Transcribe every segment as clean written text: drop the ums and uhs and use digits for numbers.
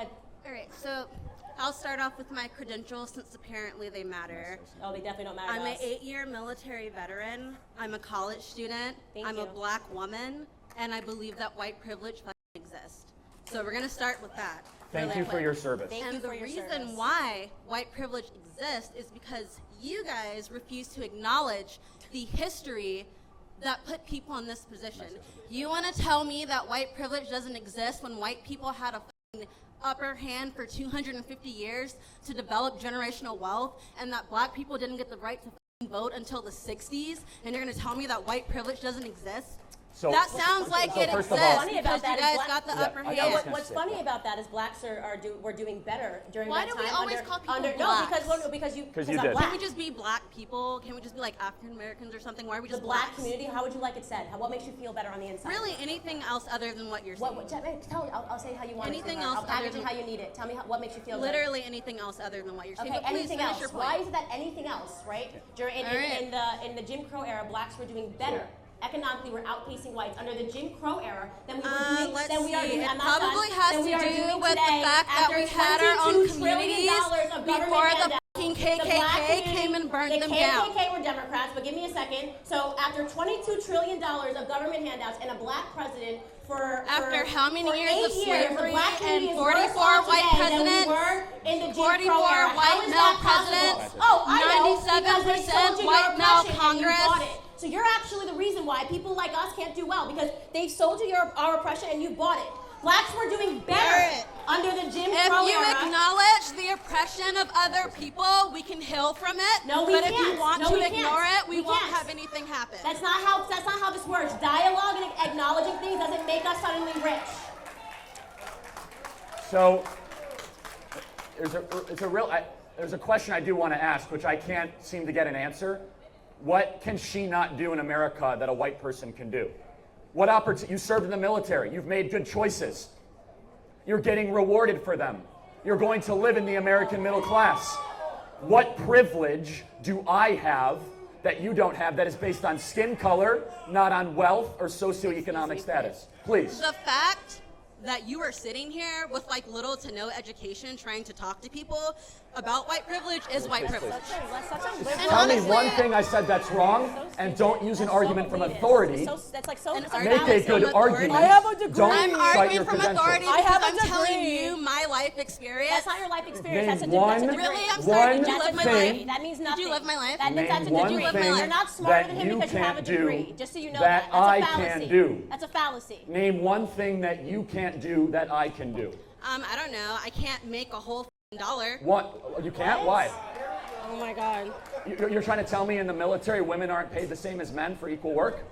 ahead. All right, so I'll start off with my credentials since apparently they matter. Oh, they definitely don't matter. I'm to an us. 8-year military veteran. I'm a college student. Thank I'm you. a black woman, and I believe that white privilege exists. So we're going to start with that. Thank really you for quick. your service. Thank you And the for your reason service. why white privilege exists is because you guys refuse to acknowledge the history that put people in this position. You want to tell me that white privilege doesn't exist when white people had a fucking upper hand for 250 years to develop generational wealth, and that black people didn't get the right to fucking vote until the 60s, and you're going to tell me that white privilege doesn't exist? So, That sounds like so it first exists of all- Funny about because you that is guys black- got the Yeah, upper I hand. know Yeah, what- what's funny about that is blacks we're doing better during Why that do time. we always under, call people under, blacks? No, because you Because I'm you did. black. Can we just be black people? Can we just be like African Americans or something? Why are we The just black blacks? community, how would you like it said? What makes you feel better on the inside? Really, anything else other than what you're saying? Tell me, I'll say how you want Anything it. else I'll package other it than- how you need it. Tell me what makes you feel Literally anything else other than what you're good. saying. Okay, But please anything finish else? your point. Why is that anything else, right? During All right. in the Jim Crow era, blacks were doing better. Economically, we're outpacing whites under the Jim Crow era than we were doing. Let's than we are see. doing. It I'm not probably done, has than we to are do doing with the today fact that after we had our own $22 trillion communities of government before the handouts. fucking The black KKK community- came and burned them the down. KKK were Democrats, but give me a second. So after $22 trillion of government handouts and a black president After how many for years 8 of years, the slavery black community and is worse 44 off white today than we presidents, were in the Jim 44 Crow era. How white is male that possible? presidents, Oh, I know, because they 97% sold you white your male oppression and you Congress. bought it. So you're actually the reason why people like us can't do well, because they've sold you our oppression and you bought it. Blacks were doing better Alright. under the Jim If Crow you era. acknowledge the oppression of other people, we can heal from it. No, we but if can't. you want No, to we can't. ignore it, we We won't can't. have anything happen. That's not how this works. Dialogue and acknowledging things doesn't make us suddenly rich. So there's a question I do want to ask, which I can't seem to get an answer. What can she not do in America that a white person can do? What opportunity? You served in the military. You've made good choices. You're getting rewarded for them. You're going to live in the American middle class. What privilege do I have that you don't have that is based on skin color, not on wealth or socioeconomic status? Please. The fact that you are sitting here with like little to no education trying to talk to people about white privilege is white privilege. Such a liberal. And Tell me honestly, one thing I said that's wrong, and don't use an argument from authority. That's like so. An it's a argument Make a fallacy. good from authority. argument. I have a degree. Don't I'm cite arguing your from credentials. authority I because have a I'm telling degree. you my life experience. That's not your life experience. Name That's a degree. Really? I'm one sorry. Did you That's live a my degree. life? That means nothing. Did you live my life? That's Name a one degree. thing You're not smarter than that him you because you have a can't do degree. Just so you know that that. I That's a can fallacy. do. That's a fallacy. Name one thing that you can't do that I can do. I don't know. I can't make a whole dollar. What? You can't? Why? Oh my God. You're trying to tell me in the military women aren't paid the same as men for equal work?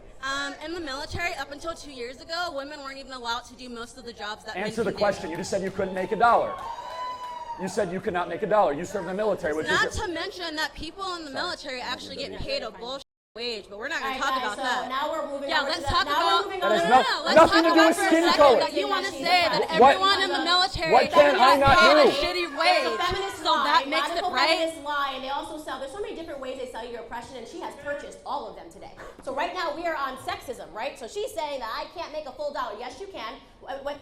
In the military, up until 2 years ago, women weren't even allowed to do most of the jobs that men Answer the can question. do. You just said you couldn't make a dollar. You said you could not make a dollar. You served in the military, which Not is to mention that people in the military actually get paid a bullshit wage, but we're not going to All talk right, about guys, so that. now we're moving Yeah, over let's to talk now about. we're moving That on has to no- Let's nothing talk to do about with for a skin second color. that you want to say that What- everyone in the military What can I not paid a do? shitty There's a wage, feminist so lie, that makes it radical right. feminist lie, and they also sell. There's so many different ways they sell you your oppression, and she has purchased all of them today. So right now we are on sexism, right? So she's saying that I can't make a full dollar. Yes, you can.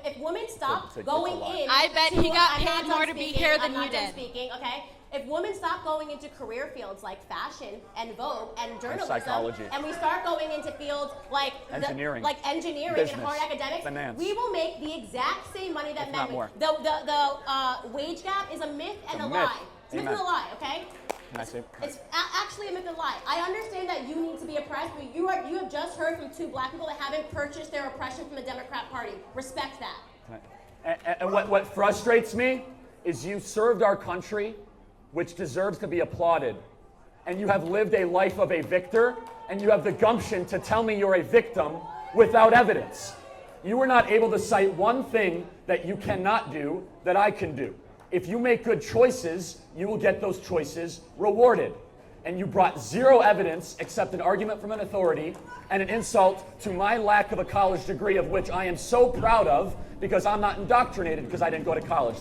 If women stop It's a going lie. in, I bet to- he got I'm not paid done more to be speaking. here than I'm not you done did. Speaking, okay. If women stop going into career fields like fashion and Vogue and journalism, psychology. and we start going into fields like Engineering. engineering Business. and hard academics, Finance. we will make the exact same money that If men not make. more. The wage gap is a myth and a a myth. lie. It's a myth Amen. and a lie, okay? Can I say? It's actually a myth and a lie. I understand that you need to be oppressed, but you have just heard from 2 black people that haven't purchased their oppression from the Democrat Party. Respect that. And what frustrates me is you served our country, which deserves to be applauded. And you have lived a life of a victor, and you have the gumption to tell me you're a victim without evidence. You were not able to cite one thing that you cannot do that I can do. If you make good choices, you will get those choices rewarded. And you brought zero evidence except an argument from an authority and an insult to my lack of a college degree, of which I am so proud of because I'm not indoctrinated because I didn't go to college.